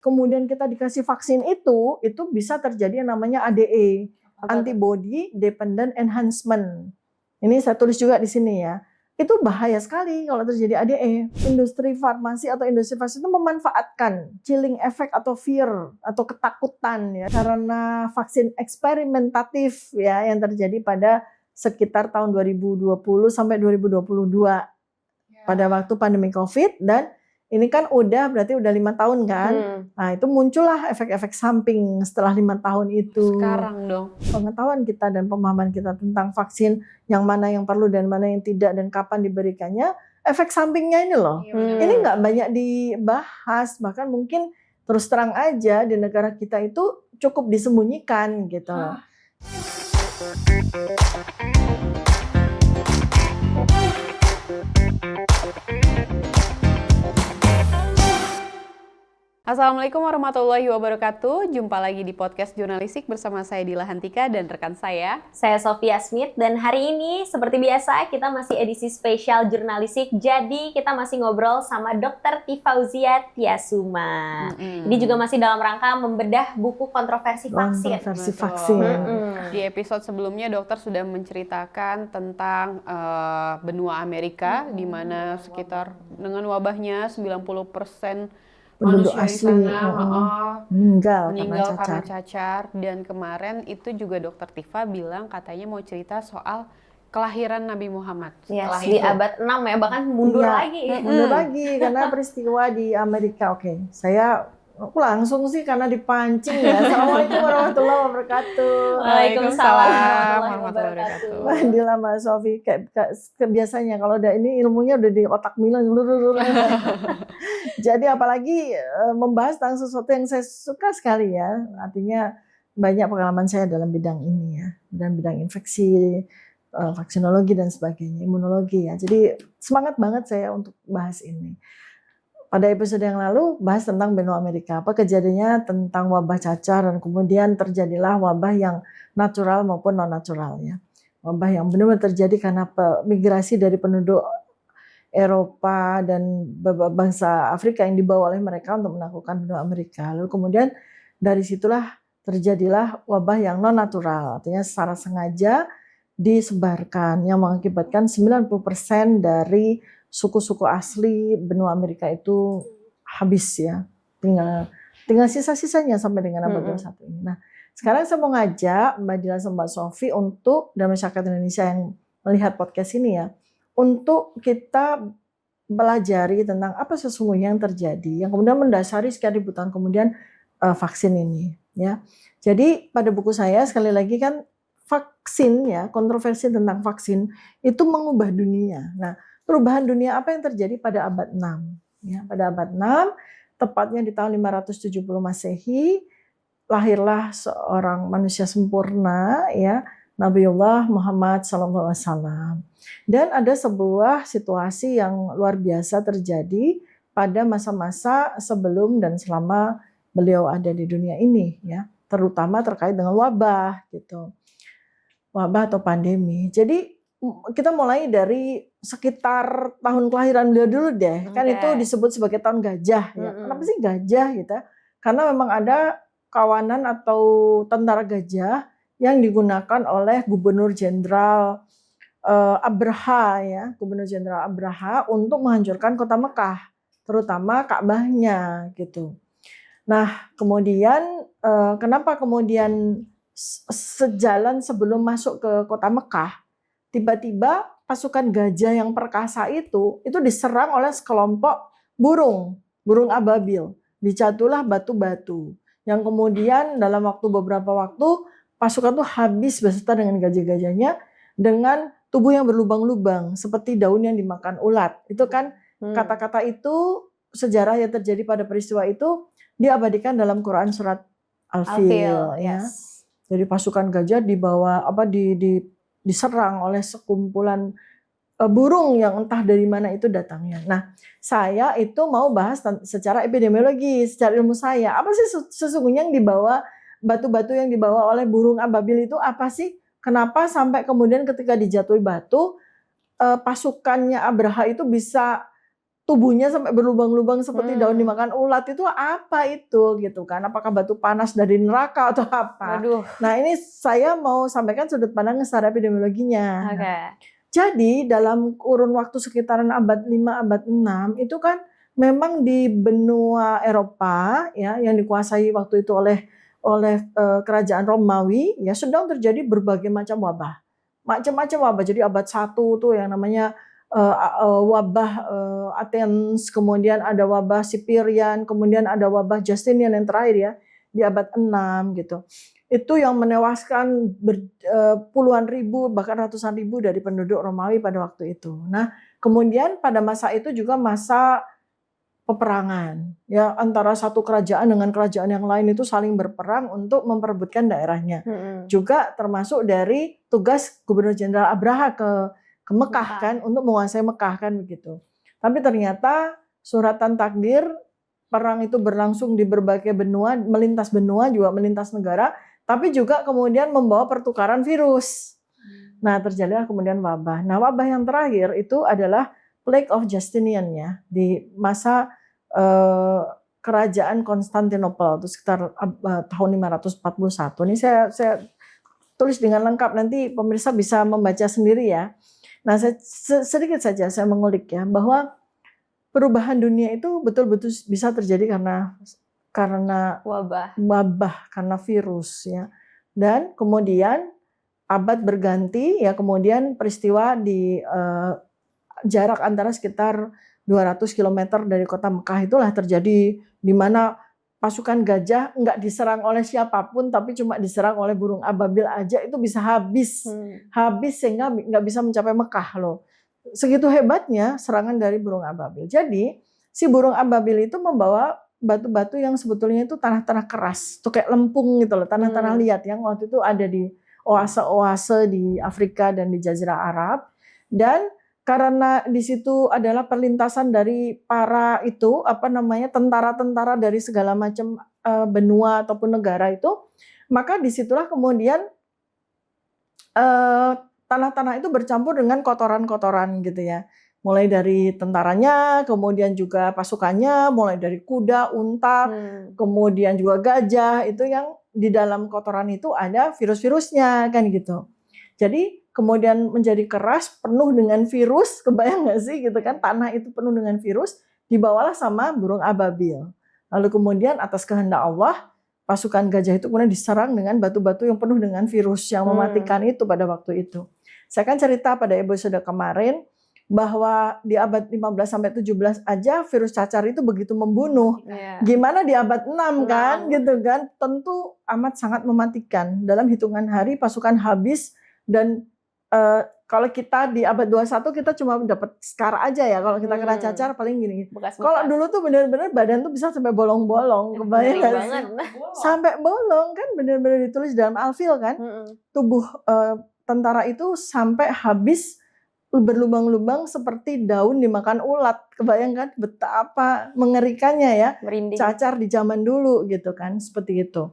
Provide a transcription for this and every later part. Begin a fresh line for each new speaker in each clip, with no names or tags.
kemudian kita dikasih vaksin itu bisa terjadi yang namanya ADE, antibody dependent enhancement. Ini saya tulis juga di sini ya. Itu bahaya sekali kalau terjadi ADE. Industri farmasi atau industri vaksin itu memanfaatkan chilling effect atau fear atau ketakutan ya karena vaksin eksperimentatif ya yang terjadi pada sekitar tahun 2020 sampai 2022 pada waktu pandemi COVID, dan ini kan berarti udah 5 tahun kan. Nah itu muncullah efek-efek samping setelah 5 tahun itu.
Sekarang dong.
Pengetahuan kita dan pemahaman kita tentang vaksin, yang mana yang perlu dan mana yang tidak dan kapan diberikannya, efek sampingnya ini loh. Ini nggak banyak dibahas, bahkan mungkin terus terang aja di negara kita itu cukup disembunyikan gitu.
Assalamualaikum warahmatullahi wabarakatuh. Jumpa lagi di podcast Jurnalistik bersama saya Dila Hantika dan rekan saya
Sofia Smith, dan hari ini seperti biasa kita masih edisi spesial Jurnalistik. Jadi kita masih ngobrol sama Dr. Tifauzia Tiasuma. Ini juga masih dalam rangka membedah buku kontroversi vaksin.
Di episode sebelumnya dokter sudah menceritakan tentang benua Amerika di mana sekitar dengan wabahnya 90%
penduduk
manusia
asli
di sana meninggal karena cacar. Dan kemarin itu juga dokter Tifa bilang katanya mau cerita soal kelahiran Nabi Muhammad.
Yes, di abad 6 ya, bahkan mundur lagi.
Mundur lagi karena peristiwa di Amerika. Aku langsung sih karena dipancing ya. Assalamualaikum warahmatullahi wabarakatuh.
Waalaikumsalam warahmatullahi wabarakatuh.
Dila Mbak Sofi, kayak biasanya kalau udah ini ilmunya udah di otak Mila. Jadi apalagi membahas tentang sesuatu yang saya suka sekali ya. Artinya banyak pengalaman saya dalam bidang ini ya. Dalam bidang infeksi, vaksinologi dan sebagainya, imunologi ya. Jadi semangat banget saya untuk bahas ini. Pada episode yang lalu bahas tentang benua Amerika, apa kejadiannya tentang wabah cacar dan kemudian terjadilah wabah yang natural maupun non natural ya. Wabah yang benar-benar terjadi karena migrasi dari penduduk Eropa dan bangsa Afrika yang dibawa oleh mereka untuk menaklukkan benua Amerika. Lalu kemudian dari situlah terjadilah wabah yang non natural, artinya secara sengaja disebarkan yang mengakibatkan 90% dari suku-suku asli benua Amerika itu habis ya, tinggal sisa-sisanya sampai dengan abad 21 ini. Nah, sekarang saya mau ngajak Mbak Dila sama Mbak Sofi untuk, dan masyarakat Indonesia yang melihat podcast ini ya, untuk kita belajari tentang apa sesungguhnya yang terjadi, yang kemudian mendasari sekian ribu tahun kemudian vaksin ini ya. Jadi pada buku saya sekali lagi kan vaksin ya, kontroversi tentang vaksin itu mengubah dunia. Nah, perubahan dunia apa yang terjadi pada abad 6 ya, pada abad 6 tepatnya di tahun 570 Masehi lahirlah seorang manusia sempurna ya, Nabiullah Muhammad SAW. Dan ada sebuah situasi yang luar biasa terjadi pada masa-masa sebelum dan selama beliau ada di dunia ini ya, terutama terkait dengan wabah gitu. Wabah atau pandemi. Jadi kita mulai dari sekitar tahun kelahiran beliau dulu deh. Kan itu disebut sebagai tahun gajah ya. Kenapa sih gajah gitu? Karena memang ada kawanan atau tentara gajah yang digunakan oleh Gubernur Jenderal Abraha ya, Gubernur Jenderal Abraha untuk menghancurkan kota Mekah, terutama Ka'bahnya gitu. Nah, kemudian kenapa kemudian sejalan sebelum masuk ke kota Mekah, tiba-tiba pasukan gajah yang perkasa itu diserang oleh sekelompok burung ababil. Dijatuhlah batu-batu yang kemudian dalam beberapa waktu pasukan itu habis beserta dengan gajah-gajahnya dengan tubuh yang berlubang-lubang seperti daun yang dimakan ulat. Itu kan kata-kata itu, sejarah yang terjadi pada peristiwa itu diabadikan dalam Quran surat Al-Fil ya.
Yes.
Jadi pasukan gajah diserang oleh sekumpulan burung yang entah dari mana itu datangnya. Nah, saya itu mau bahas secara epidemiologi, secara ilmu saya. Apa sih sesungguhnya yang dibawa, batu-batu yang dibawa oleh burung ababil itu apa sih? Kenapa sampai kemudian ketika dijatuhi batu, pasukannya Abraha itu bisa tubuhnya sampai berlubang-lubang seperti daun dimakan ulat, itu apa itu gitu kan? Apakah batu panas dari neraka atau apa?
Waduh.
Nah, ini saya mau sampaikan sudut pandang secara epidemiologinya.
Oke.
Jadi dalam kurun waktu sekitaran abad 5, abad 6 itu kan memang di benua Eropa ya yang dikuasai waktu itu oleh kerajaan Romawi ya sedang terjadi berbagai macam wabah. Macam-macam wabah. Jadi abad 1 tuh yang namanya wabah Athens, kemudian ada wabah Sipirian, kemudian ada wabah Justinian yang terakhir ya di abad 6 gitu. Itu yang menewaskan puluhan ribu bahkan ratusan ribu dari penduduk Romawi pada waktu itu. Nah, kemudian pada masa itu juga masa peperangan ya antara satu kerajaan dengan kerajaan yang lain itu saling berperang untuk memperebutkan daerahnya. Juga termasuk dari tugas Gubernur Jenderal Abraha ke Mekah kan untuk menguasai Mekah kan begitu. Tapi ternyata suratan takdir perang itu berlangsung di berbagai benua, melintas benua juga melintas negara, tapi juga kemudian membawa pertukaran virus. Nah, terjadilah kemudian wabah. Nah, wabah yang terakhir itu adalah Plague of Justinian ya di masa kerajaan Konstantinopel itu sekitar tahun 541. Ini saya tulis dengan lengkap, nanti pemirsa bisa membaca sendiri ya. Nah, sedikit saja saya mengulik ya bahwa perubahan dunia itu betul-betul bisa terjadi karena wabah, karena virus ya. Dan kemudian abad berganti ya, kemudian peristiwa di jarak antara sekitar 200 km dari kota Mekah itulah terjadi di mana pasukan gajah nggak diserang oleh siapapun tapi cuma diserang oleh burung ababil aja itu bisa habis sehingga nggak bisa mencapai Mekah loh. Segitu hebatnya serangan dari burung ababil. Jadi si burung ababil itu membawa batu-batu yang sebetulnya itu tanah-tanah keras, tuh kayak lempung gitu loh, tanah-tanah liat yang waktu itu ada di oase-oase di Afrika dan di Jazirah Arab. Dan karena di situ adalah perlintasan dari para tentara-tentara dari segala macam benua ataupun negara itu, maka disitulah kemudian tanah-tanah itu bercampur dengan kotoran-kotoran gitu ya. Mulai dari tentaranya, kemudian juga pasukannya, mulai dari kuda, unta, kemudian juga gajah, itu yang di dalam kotoran itu ada virus-virusnya kan gitu. Jadi kemudian menjadi keras, penuh dengan virus, kebayang nggak sih gitu kan, tanah itu penuh dengan virus, dibawalah sama burung ababil. Lalu kemudian atas kehendak Allah, pasukan gajah itu kemudian diserang dengan batu-batu yang penuh dengan virus yang mematikan itu pada waktu itu. Saya kan cerita pada episode kemarin, bahwa di abad 15 sampai 17 aja virus cacar itu begitu membunuh. Gimana di abad 6 kan gitu kan? Tentu amat sangat mematikan. Dalam hitungan hari pasukan habis dan kalau kita di abad 21 kita cuma dapat skar aja ya. Kalau kita kena cacar paling gini. Kalau dulu tuh benar-benar badan tuh bisa sampai bolong-bolong. Kebayang nggak sih? Sampai bolong kan benar-benar ditulis dalam Alfil kan. Tubuh tentara itu sampai habis berlubang-lubang seperti daun dimakan ulat. Kebayang kan betapa mengerikannya ya. Merinding. Cacar di zaman dulu gitu kan, seperti itu.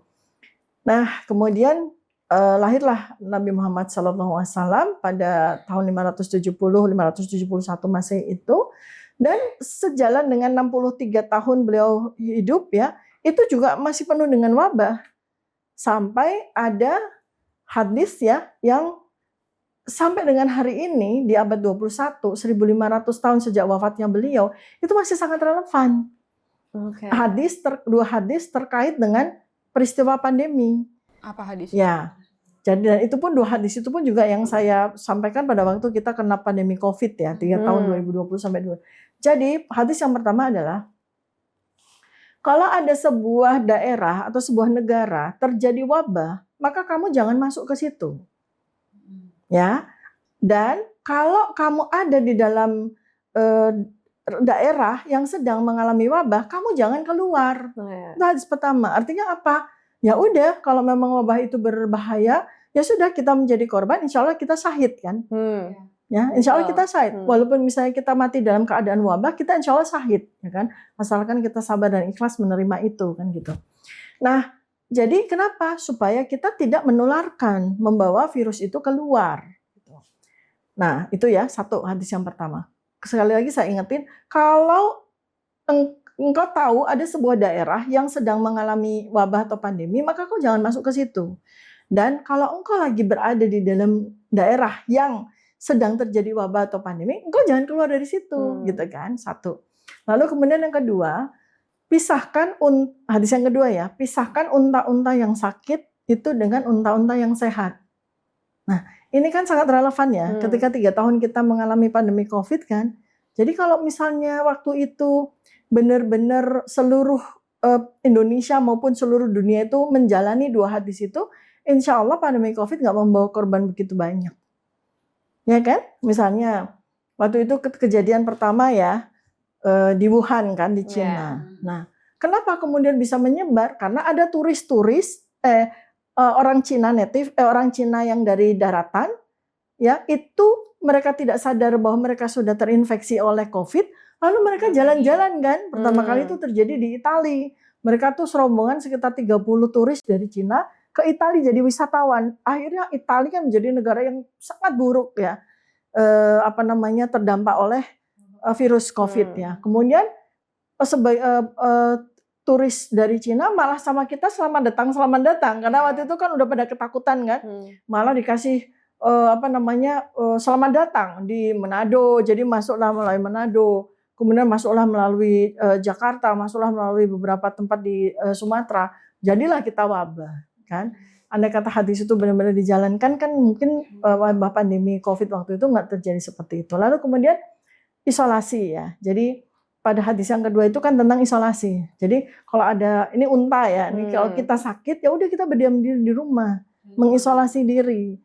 Nah, kemudian lahirlah Nabi Muhammad SAW pada tahun 571 Masehi itu, dan sejalan dengan 63 tahun beliau hidup ya, itu juga masih penuh dengan wabah. Sampai ada hadis ya yang sampai dengan hari ini di abad 21, 1500 tahun sejak wafatnya beliau, itu masih sangat relevan. Dua hadis terkait dengan peristiwa pandemi.
Apa hadis?
Ya. Jadi dan itu pun dua hadis itu pun juga yang saya sampaikan pada waktu kita kena pandemi Covid ya, 3 tahun 2020 sampai 2. Jadi hadis yang pertama adalah kalau ada sebuah daerah atau sebuah negara terjadi wabah, maka kamu jangan masuk ke situ. Ya, dan kalau kamu ada di dalam daerah yang sedang mengalami wabah, kamu jangan keluar. Itu hadis pertama. Artinya apa? Ya udah, kalau memang wabah itu berbahaya, ya sudah kita menjadi korban, insya Allah kita syahid kan? Ya, insya Allah kita syahid. Walaupun misalnya kita mati dalam keadaan wabah, kita insya Allah syahid, ya kan? Asalkan kita sabar dan ikhlas menerima itu kan gitu. Nah. Jadi kenapa? Supaya kita tidak menularkan, membawa virus itu keluar. Nah itu ya satu hadis yang pertama. sekali lagi saya ingetin, kalau engkau tahu ada sebuah daerah yang sedang mengalami wabah atau pandemi, maka kau jangan masuk ke situ. Dan kalau engkau lagi berada di dalam daerah yang sedang terjadi wabah atau pandemi, engkau jangan keluar dari situ, gitu kan? Satu. Lalu kemudian yang kedua, pisahkan hadis yang kedua ya, pisahkan unta-unta yang sakit itu dengan unta-unta yang sehat. Nah, ini kan sangat relevan ya, ketika 3 tahun kita mengalami pandemi COVID kan. Jadi kalau misalnya waktu itu benar-benar seluruh Indonesia maupun seluruh dunia itu menjalani 2 hadis itu, insya Allah pandemi COVID nggak membawa korban begitu banyak. Ya kan? Misalnya waktu itu kejadian pertama ya di Wuhan kan, di Cina. Nah, kenapa kemudian bisa menyebar? Karena ada turis-turis orang Cina native, orang Cina yang dari daratan, ya itu mereka tidak sadar bahwa mereka sudah terinfeksi oleh COVID, lalu mereka jalan-jalan kan. Pertama kali itu terjadi di Italia. Mereka tuh serombongan sekitar 30 turis dari Cina ke Italia jadi wisatawan. Akhirnya Italia kan menjadi negara yang sangat buruk ya, terdampak oleh virus COVID ya. Kemudian turis dari Cina malah sama kita selamat datang karena waktu itu kan udah pada ketakutan kan, malah dikasih selamat datang di Manado, jadi masuklah melalui Manado, kemudian masuklah melalui Jakarta, masuklah melalui beberapa tempat di Sumatera, jadilah kita wabah kan. Andai kata hadis itu benar-benar dijalankan kan mungkin wabah pandemi COVID waktu itu nggak terjadi seperti itu. Lalu kemudian isolasi ya, jadi pada hadis yang kedua itu kan tentang isolasi. Jadi kalau ada ini unta ya, ini kalau kita sakit ya udah kita berdiam diri di rumah, mengisolasi diri,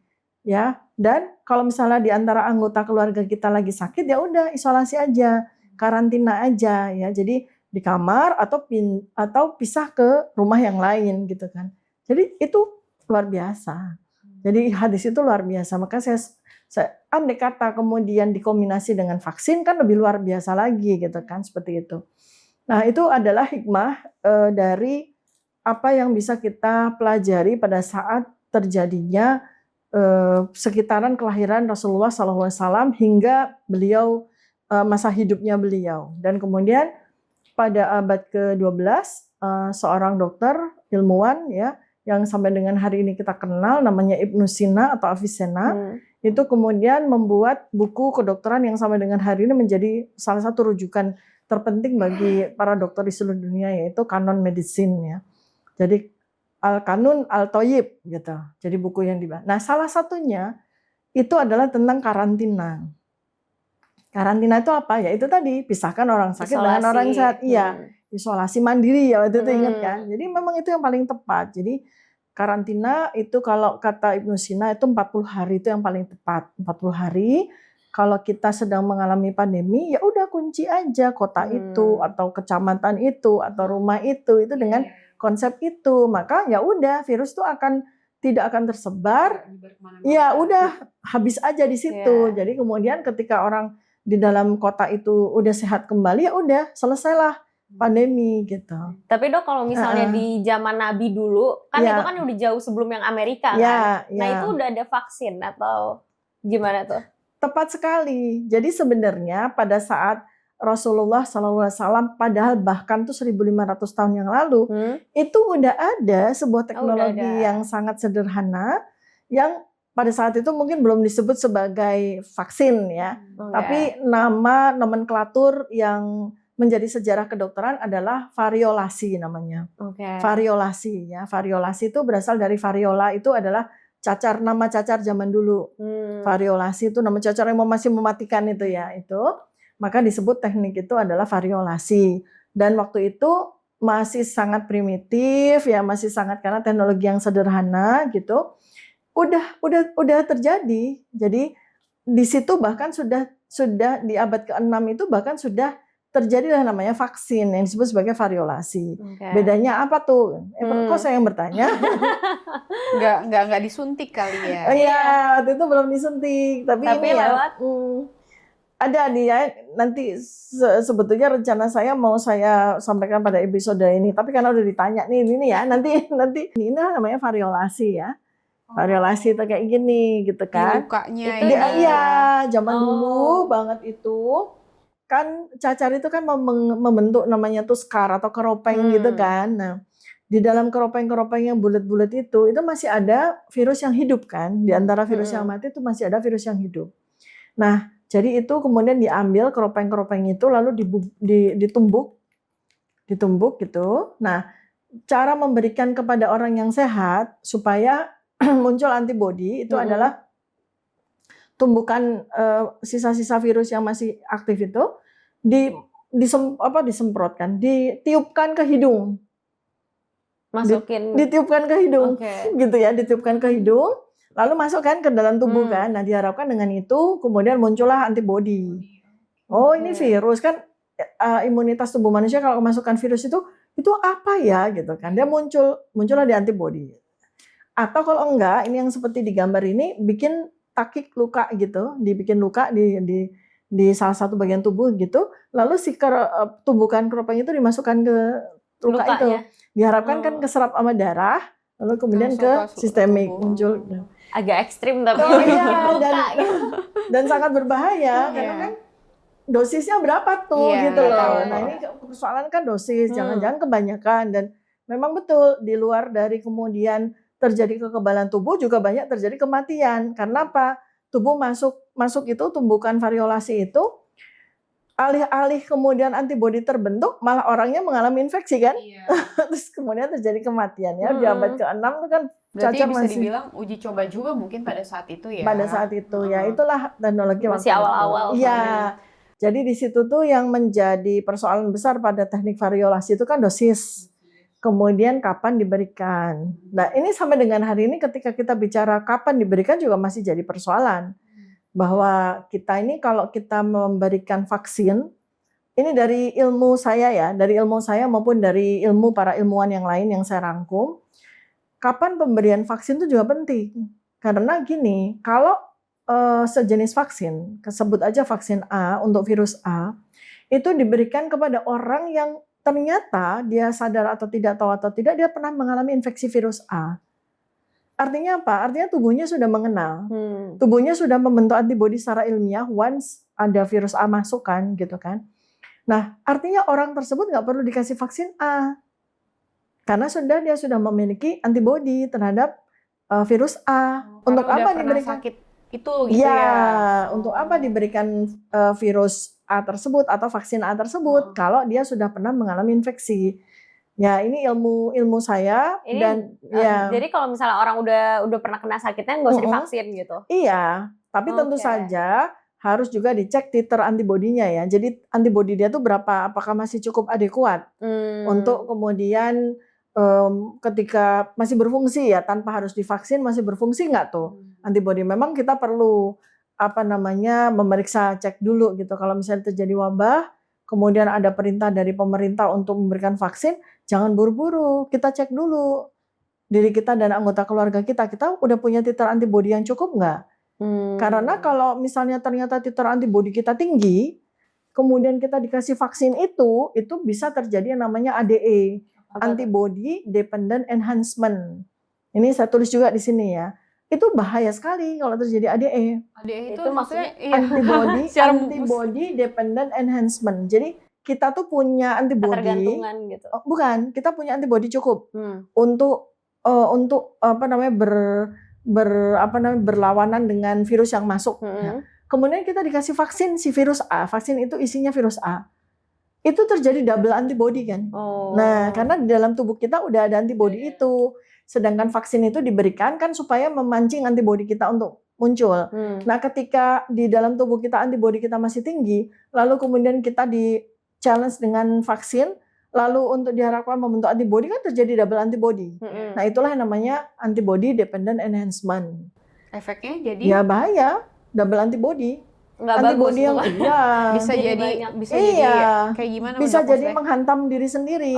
ya. Dan kalau misalnya di antara anggota keluarga kita lagi sakit ya udah isolasi aja, karantina aja ya. Jadi di kamar atau pisah ke rumah yang lain gitu kan. Jadi itu luar biasa. Jadi hadis itu luar biasa. Maka saya andai kata kemudian dikombinasi dengan vaksin kan lebih luar biasa lagi gitu kan, seperti itu. Nah itu adalah hikmah dari apa yang bisa kita pelajari pada saat terjadinya sekitaran kelahiran Rasulullah SAW hingga beliau masa hidupnya beliau. Dan kemudian pada abad ke-12 seorang dokter ilmuwan ya yang sampai dengan hari ini kita kenal namanya Ibnu Sina atau Avicenna. Itu kemudian membuat buku kedokteran yang sampai dengan hari ini menjadi salah satu rujukan terpenting bagi para dokter di seluruh dunia, yaitu Kanon Medicine ya. Jadi Al-Kanun Al-Thayyib gitu. Jadi buku yang dibahas. Nah, salah satunya itu adalah tentang karantina. Karantina itu apa? Ya itu tadi, pisahkan orang sakit dengan orang sehat. Iya, isolasi mandiri ya waktu itu ingat kan. Jadi memang itu yang paling tepat. Jadi karantina itu kalau kata Ibnu Sina itu 40 hari itu yang paling tepat. 40 hari kalau kita sedang mengalami pandemi ya udah kunci aja kota itu atau kecamatan itu atau rumah itu dengan konsep itu. Maka ya udah virus itu tidak akan tersebar. Ya udah habis aja di situ. Jadi kemudian ketika orang di dalam kota itu udah sehat kembali ya udah selesailah pandemi gitu.
Tapi Dok kalau misalnya di zaman Nabi dulu kan itu kan udah jauh sebelum yang Amerika kan. Nah itu udah ada vaksin atau gimana tuh?
Tepat sekali. Jadi sebenarnya pada saat Rasulullah SAW padahal bahkan tuh 1500 tahun yang lalu itu udah ada sebuah teknologi yang sangat sederhana yang pada saat itu mungkin belum disebut sebagai vaksin ya. Tapi nama nomenklatur yang menjadi sejarah kedokteran adalah variolasi namanya. Variolasi ya. Variolasi itu berasal dari variola, itu adalah nama cacar zaman dulu. Variolasi itu nama cacar yang masih mematikan itu ya, itu. Maka disebut teknik itu adalah variolasi. Dan waktu itu masih sangat primitif ya, masih sangat karena teknologi yang sederhana gitu. Udah terjadi. Jadi di situ bahkan sudah di abad ke-6 itu bahkan sudah terjadilah namanya vaksin yang disebut sebagai variolasi. Bedanya apa tuh? Kok saya yang bertanya?
Nggak disuntik kali ya?
Iya, waktu itu belum disuntik. Tapi ini ya, ada nih ya, nanti sebetulnya rencana saya mau saya sampaikan pada episode ini. Tapi karena udah ditanya nih, ini ya, nanti ini namanya variolasi ya. Variolasi itu kayak gini gitu kan.
Di lukanya
itu. Iya, zaman dulu banget itu. kan cacar itu kan membentuk namanya tuh scar atau keropeng gitu kan. Nah, di dalam keropeng-keropeng yang bulat-bulat itu masih ada virus yang hidup kan. Di antara virus yang mati itu masih ada virus yang hidup. Nah, jadi itu kemudian diambil keropeng-keropeng itu lalu ditumbuk gitu. Nah, cara memberikan kepada orang yang sehat supaya muncul antibodi itu adalah tumbukan sisa-sisa virus yang masih aktif itu disemprotkan, ditiupkan ke hidung.
Masukin.
Ditiupkan ke hidung, gitu ya, ditiupkan ke hidung, lalu masukkan ke dalam tubuh kan. Nah, diharapkan dengan itu kemudian muncullah antibodi. Oh, ini virus kan, imunitas tubuh manusia kalau kemasukan virus itu apa ya gitu kan? Dia muncullah di antibodi. Atau kalau enggak, ini yang seperti di gambar ini, bikin takik luka gitu, dibikin luka di salah satu bagian tubuh gitu, lalu si tumbukan keropeng itu dimasukkan ke luka itu. Ya? Diharapkan kan keserap sama darah, lalu kemudian ke sistemik muncul.
Agak ekstrim tapi
dan sangat berbahaya karena kan dosisnya berapa tuh gitu loh. Nah ini persoalan kan dosis, jangan-jangan kebanyakan dan memang betul di luar dari kemudian terjadi kekebalan tubuh juga banyak terjadi kematian. Karena apa? Tubuh masuk itu tumbukan variolasi itu alih-alih kemudian antibodi terbentuk, malah orangnya mengalami infeksi kan? Iya. Terus kemudian terjadi kematian ya. Di abad ke-6 itu kan
berarti bisa dibilang uji coba juga mungkin pada saat itu ya.
Pada saat itu ya, itulah teknologi
masih awal-awal.
Iya. Jadi di situ tuh yang menjadi persoalan besar pada teknik variolasi itu kan dosis. Kemudian kapan diberikan. Nah, ini sampai dengan hari ini ketika kita bicara kapan diberikan juga masih jadi persoalan. Bahwa kita ini kalau kita memberikan vaksin, ini dari ilmu saya ya, dari ilmu saya maupun dari ilmu para ilmuwan yang lain yang saya rangkum, kapan pemberian vaksin itu juga penting. Karena gini, kalau sejenis vaksin, sebut aja vaksin A untuk virus A, itu diberikan kepada orang yang ternyata dia sadar atau tidak tahu atau tidak, dia pernah mengalami infeksi virus A. Artinya apa? Artinya tubuhnya sudah mengenal, tubuhnya sudah membentuk antibodi secara ilmiah once ada virus A masuk kan, gitu kan. Nah, artinya orang tersebut nggak perlu dikasih vaksin A, karena dia sudah memiliki antibodi terhadap virus A. Untuk apa diberikan?
Sakit itu gitu ya.
Untuk apa diberikan virus A tersebut atau vaksin A tersebut kalau dia sudah pernah mengalami infeksi? Ya, ini ilmu saya ini, dan ya.
Jadi kalau misalnya orang udah pernah kena sakitnya nggak usah divaksin gitu.
Iya, tapi tentu saja harus juga dicek titer antibodinya ya. Jadi antibodi dia tuh berapa, apakah masih cukup adekuat untuk kemudian ketika masih berfungsi ya, tanpa harus divaksin masih berfungsi nggak tuh antibodi. Memang kita perlu memeriksa, cek dulu gitu. Kalau misalnya terjadi wabah, kemudian ada perintah dari pemerintah untuk memberikan vaksin, jangan buru-buru, kita cek dulu diri kita dan anggota keluarga kita udah punya titer antibodi yang cukup nggak? Karena kalau misalnya ternyata titer antibodi kita tinggi, kemudian kita dikasih vaksin itu bisa terjadi yang namanya ADE, antibody dependent enhancement. Ini saya tulis juga di sini ya. Itu bahaya sekali kalau terjadi ADE.
ADE itu maksudnya
antibody dependent enhancement. Jadi kita tuh punya antibody.
Ketergantungan gitu.
Bukan, kita punya antibody cukup untuk berlawanan dengan virus yang masuk. Ya. Kemudian kita dikasih vaksin si virus A. Vaksin itu isinya virus A. Itu terjadi double antibody kan. Nah, karena di dalam tubuh kita udah ada antibody itu. Sedangkan vaksin itu diberikan kan supaya memancing antibodi kita untuk muncul. Nah, ketika di dalam tubuh kita antibodi kita masih tinggi, lalu kemudian kita di challenge dengan vaksin, lalu untuk diharapkan membentuk antibodi kan terjadi double antibody. Nah, itulah yang namanya antibody dependent enhancement.
Efeknya jadi?
Ya bahaya, double antibody.
Nggak
antibody
bagus,
yang
bisa jadi kayak gimana?
Bisa jadi menghantam diri sendiri.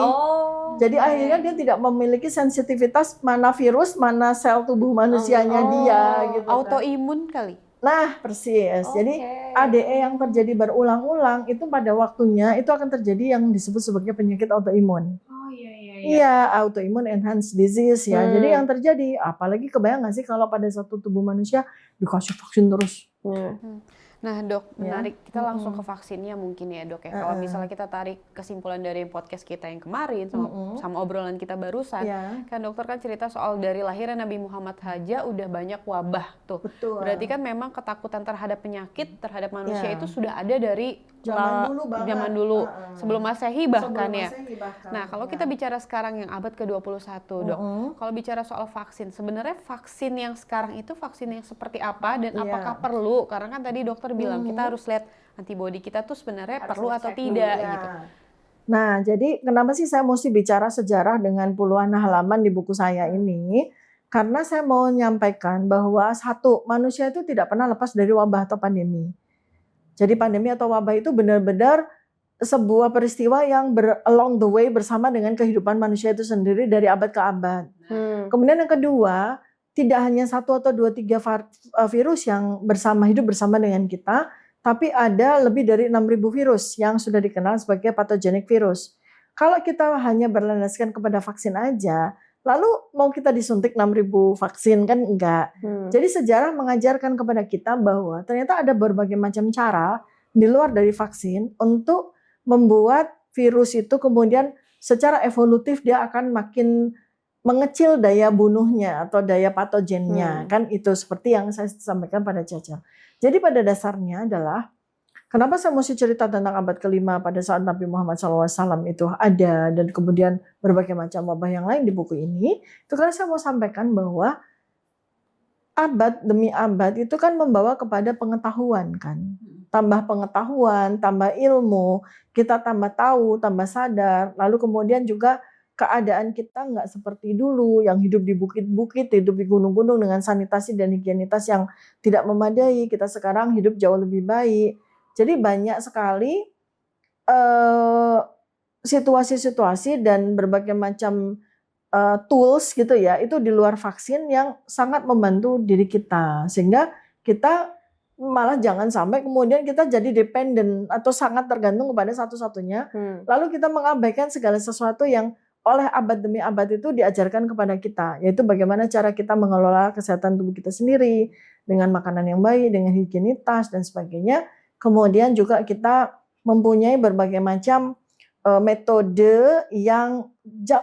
Jadi akhirnya dia tidak memiliki sensitivitas mana virus, mana sel tubuh manusianya dia gitu.
Autoimun kali.
Nah, persis. Jadi ADE yang terjadi berulang-ulang itu pada waktunya itu akan terjadi yang disebut sebagai penyakit autoimun. Iya, autoimmune enhanced disease ya. Jadi yang terjadi, apalagi kebayang nggak sih kalau pada satu tubuh manusia dikasih vaksin terus.
Nah dok,
Ya.
menarik, kita langsung ke vaksinnya mungkin ya dok ya. Kalau misalnya kita tarik kesimpulan dari podcast kita yang kemarin sama obrolan kita barusan,
Ya.
kan dokter kan cerita soal dari lahirnya Nabi Muhammad saja udah banyak wabah tuh.
Betul.
Berarti kan memang ketakutan terhadap penyakit, terhadap manusia itu sudah ada dari
Zaman dulu banget.
zaman dulu, sebelum Masehi bahkan
Sebelum
ya.
Masehi bahkan,
Nah kalau kita bicara sekarang yang abad ke-21 dok, kalau bicara soal vaksin, sebenarnya vaksin yang sekarang itu vaksin yang seperti apa dan apakah perlu? Karena kan tadi dokter bilang kita harus lihat antibodi kita tuh sebenarnya perlu atau tidak gitu.
Nah, jadi kenapa sih saya mesti bicara sejarah dengan puluhan halaman di buku saya ini? Karena saya mau menyampaikan bahwa satu, manusia itu tidak pernah lepas dari wabah atau pandemi. Jadi pandemi atau wabah itu benar-benar sebuah peristiwa yang along the way bersama dengan kehidupan manusia itu sendiri dari abad ke abad. Kemudian yang kedua, tidak hanya 1 atau 2, 3 virus yang hidup bersama dengan kita, tapi ada lebih dari 6.000 virus yang sudah dikenal sebagai pathogenic virus. Kalau kita hanya berlandaskan kepada vaksin aja, lalu mau kita disuntik 6.000 vaksin kan enggak. Jadi sejarah mengajarkan kepada kita bahwa ternyata ada berbagai macam cara di luar dari vaksin untuk membuat virus itu kemudian secara evolutif dia akan makin mengecil daya bunuhnya atau daya patogennya. Kan itu seperti yang saya sampaikan pada Caca. Jadi pada dasarnya adalah kenapa saya mesti cerita tentang abad ke-5 pada saat Nabi Muhammad SAW itu ada dan kemudian berbagai macam wabah yang lain di buku ini, itu karena saya mau sampaikan bahwa abad demi abad itu kan membawa kepada pengetahuan kan. Tambah pengetahuan, tambah ilmu, kita tambah tahu, tambah sadar, lalu kemudian juga keadaan kita nggak seperti dulu yang hidup di bukit-bukit, hidup di gunung-gunung dengan sanitasi dan higienitas yang tidak memadai, kita sekarang hidup jauh lebih baik. Jadi banyak sekali situasi-situasi dan berbagai macam tools gitu ya, itu di luar vaksin yang sangat membantu diri kita. Sehingga kita malah jangan sampai kemudian kita jadi dependent atau sangat tergantung kepada satu-satunya. Lalu kita mengabaikan segala sesuatu yang oleh abad demi abad itu diajarkan kepada kita. Yaitu bagaimana cara kita mengelola kesehatan tubuh kita sendiri dengan makanan yang baik, dengan higienitas dan sebagainya. Kemudian juga kita mempunyai berbagai macam metode yang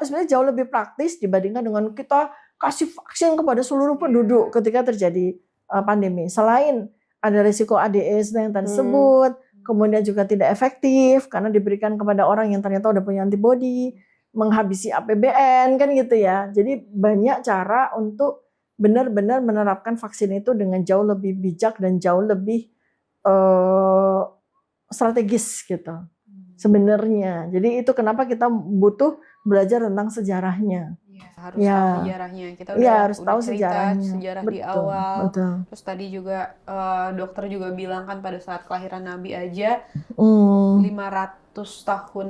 sebenarnya jauh lebih praktis dibandingkan dengan kita kasih vaksin kepada seluruh penduduk ketika terjadi pandemi. Selain ada risiko ADE yang tadi disebut, kemudian juga tidak efektif karena diberikan kepada orang yang ternyata udah punya antibodi, menghabisi APBN kan gitu ya. Jadi banyak cara untuk benar-benar menerapkan vaksin itu dengan jauh lebih bijak dan jauh lebih strategis gitu sebenarnya. Jadi itu kenapa kita butuh belajar tentang sejarahnya.
Harus tahu sejarahnya. Kita
harus
udah
tahu
sejarah di awal.
Betul.
Terus tadi juga dokter juga bilang kan pada saat kelahiran Nabi aja 500 tahun,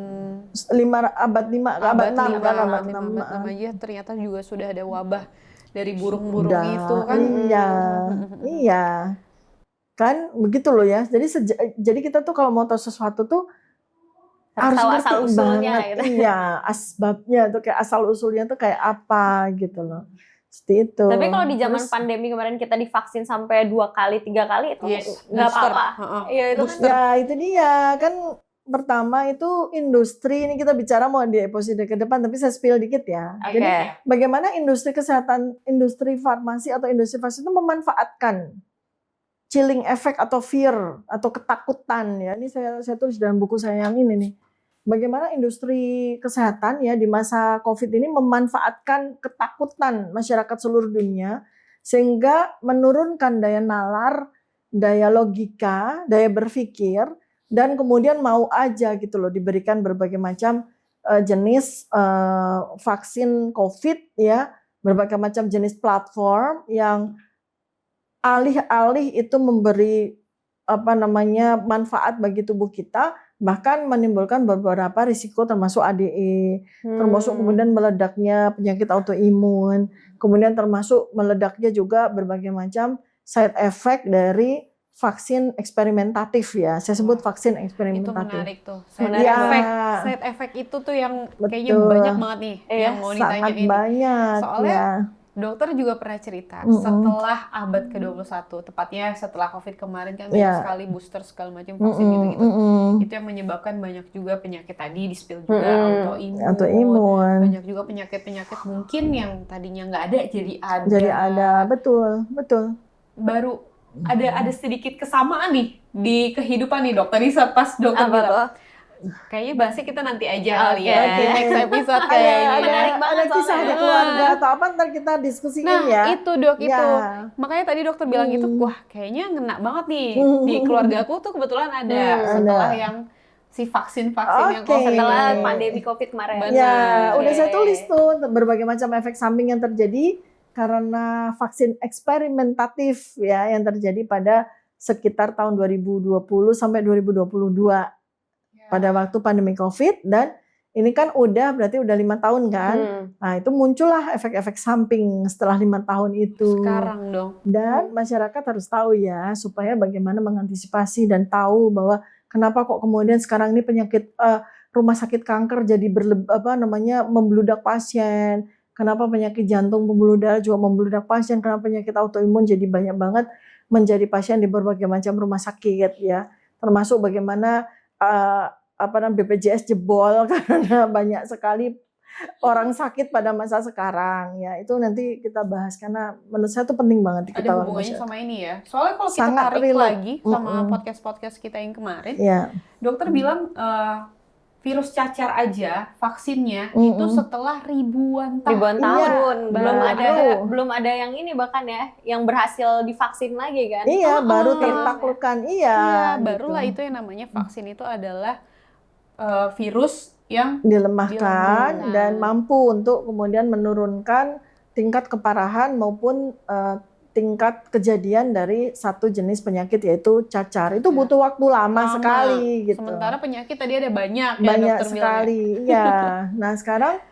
abad 6
aja ternyata juga sudah ada wabah dari burung-burung itu kan.
Iya. Kan begitu loh ya. Jadi kita tuh kalau mau tahu sesuatu tuh harus
tahu asal usulnya gitu.
Iya, asbabnya tuh kayak asal usulnya tuh kayak apa gitu loh. Seperti itu.
Tapi kalau di zaman pandemi kemarin kita divaksin sampai 2 kali, 3 kali itu nggak apa-apa. Iya itu kan.
Ya itu dia kan. Pertama itu industri, ini kita bicara mau di episode ke depan tapi saya spill dikit ya. Jadi bagaimana industri kesehatan, industri farmasi atau industri vaksin itu memanfaatkan chilling effect atau fear atau ketakutan ya. Ini saya tulis dalam buku saya yang ini nih. Bagaimana industri kesehatan ya di masa Covid ini memanfaatkan ketakutan masyarakat seluruh dunia sehingga menurunkan daya nalar, daya logika, daya berpikir dan kemudian mau aja gitu loh diberikan berbagai macam jenis vaksin Covid ya, berbagai macam jenis platform yang alih-alih itu memberi manfaat bagi tubuh kita, bahkan menimbulkan beberapa risiko termasuk ADE, termasuk kemudian meledaknya penyakit autoimun, kemudian termasuk meledaknya juga berbagai macam side effect dari vaksin eksperimentatif ya. Saya sebut vaksin eksperimentatif.
Itu menarik tuh. Side effect itu tuh yang kayaknya banyak banget nih yang mau ditanyain.
Sangat banyak.
Soalnya Dokter juga pernah cerita setelah abad ke-21, tepatnya setelah COVID kemarin kan banyak sekali booster segala macam vaksin gitu-gitu. Itu yang menyebabkan banyak juga penyakit tadi di-spill juga, autoimun. Banyak juga penyakit-penyakit mungkin yang tadinya nggak ada jadi ada.
Jadi ada, betul.
Baru ada sedikit kesamaan nih di kehidupan nih dokter. Tadi pas dokter bilang, kayaknya bahasnya kita nanti aja kali ya di next episode kayaknya.
Menarik banget
ada kisah di keluarga atau apa ntar kita diskusiin ya.
Nah itu dok itu. Makanya tadi dokter bilang gitu, wah kayaknya ngena banget nih di keluarga aku tuh kebetulan ada setelah yang si vaksin yang
setelah pandemi COVID kemarin.
Ya, udah saya tulis tuh berbagai macam efek samping yang terjadi karena vaksin eksperimentatif ya yang terjadi pada sekitar tahun 2020 sampai 2022. Pada waktu pandemi COVID, dan ini kan berarti udah 5 tahun kan. Nah itu muncullah efek-efek samping setelah 5 tahun itu.
Sekarang dong.
Dan masyarakat harus tahu ya, supaya bagaimana mengantisipasi dan tahu bahwa kenapa kok kemudian sekarang ini penyakit rumah sakit kanker jadi membludak pasien. Kenapa penyakit jantung, pembuluh darah juga membludak pasien. Kenapa penyakit autoimun jadi banyak banget menjadi pasien di berbagai macam rumah sakit ya. Termasuk bagaimana BPJS jebol karena banyak sekali orang sakit pada masa sekarang ya. Itu nanti kita bahas karena menurut saya itu penting banget kita.
Ada hubungannya sama ini ya. Soalnya kalau kita tarik lagi sama podcast kita yang kemarin, dokter bilang virus cacar aja vaksinnya itu setelah ribuan tahun. Belum ada yang ini bahkan ya yang berhasil divaksin lagi kan.
Iya, baru tertaklukan. Iya,
barulah itu yang namanya vaksin itu adalah virus yang
dilemahkan dan mampu untuk kemudian menurunkan tingkat keparahan maupun tingkat kejadian dari satu jenis penyakit yaitu cacar. Itu butuh waktu lama sekali gitu.
Sementara penyakit tadi ada banyak
dokter sekali. Iya. Nah, sekarang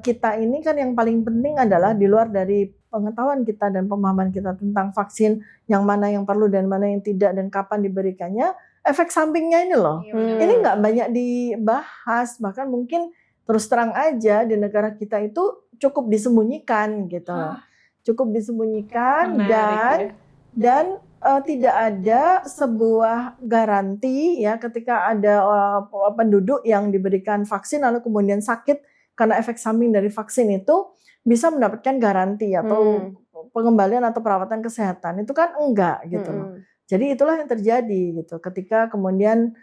kita ini kan yang paling penting adalah di luar dari pengetahuan kita dan pemahaman kita tentang vaksin yang mana yang perlu dan mana yang tidak dan kapan diberikannya, efek sampingnya ini loh. Ini nggak banyak dibahas, bahkan mungkin terus terang aja di negara kita itu cukup disembunyikan gitu. Cukup disembunyikan. Menarik, dan tidak ada sebuah garansi ya ketika ada penduduk yang diberikan vaksin lalu kemudian sakit karena efek samping dari vaksin itu bisa mendapatkan garansi atau pengembalian atau perawatan kesehatan. Itu kan enggak gitu. Jadi itulah yang terjadi gitu ketika kemudian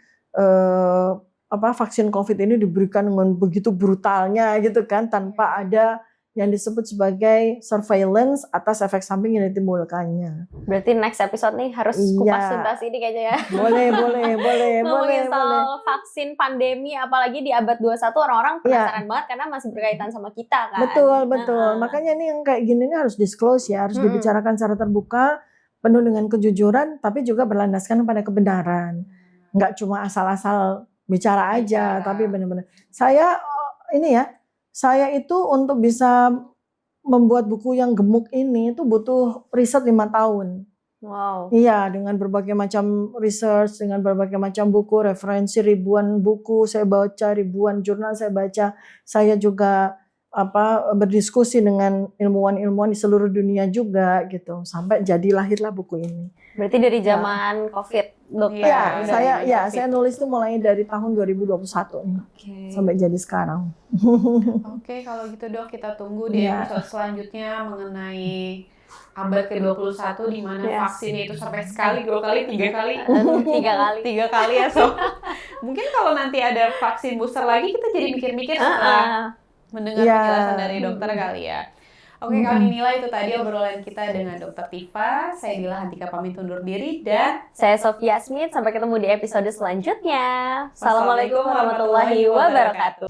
vaksin COVID ini diberikan dengan begitu brutalnya gitu kan tanpa ada yang disebut sebagai surveillance atas efek samping yang ditimbulkannya.
Berarti next episode nih harus kupas tuntas ini kayaknya ya.
Boleh.
Ngomongin soal vaksin pandemi, apalagi di abad 21 orang-orang penasaran banget karena masih berkaitan sama kita kan.
Betul. Makanya nih yang kayak gini nih harus disclose ya, harus dibicarakan secara terbuka, penuh dengan kejujuran, tapi juga berlandaskan pada kebenaran. Nggak cuma asal-asal bicara aja, tapi benar-benar. Saya itu untuk bisa membuat buku yang gemuk ini itu butuh riset 5 tahun.
Wow.
Iya, dengan berbagai macam research, dengan berbagai macam buku, referensi ribuan buku saya baca, ribuan jurnal saya baca. Saya juga berdiskusi dengan ilmuwan-ilmuwan di seluruh dunia juga gitu. Sampai jadi lahirlah buku ini.
Berarti dari zaman COVID, dokter.
Saya nulis itu mulai dari tahun 2021 nih. Sampai jadi sekarang.
Oke, kalau gitu Dok, kita tunggu di episode selanjutnya mengenai abad ke-21 di mana vaksinnya itu sampai sekali, 2 kali, 3 kali. 3 kali ya, so. Mungkin kalau nanti ada vaksin booster lagi kita jadi mikir-mikir setelah mendengar penjelasan dari dokter kali ya. Oke, kali inilah itu tadi obrolan kita dengan Dr. Tifa. Saya Dila Hantika pamit undur diri dan
saya Sofia Smith. Sampai ketemu di episode selanjutnya. Assalamualaikum warahmatullahi wabarakatuh.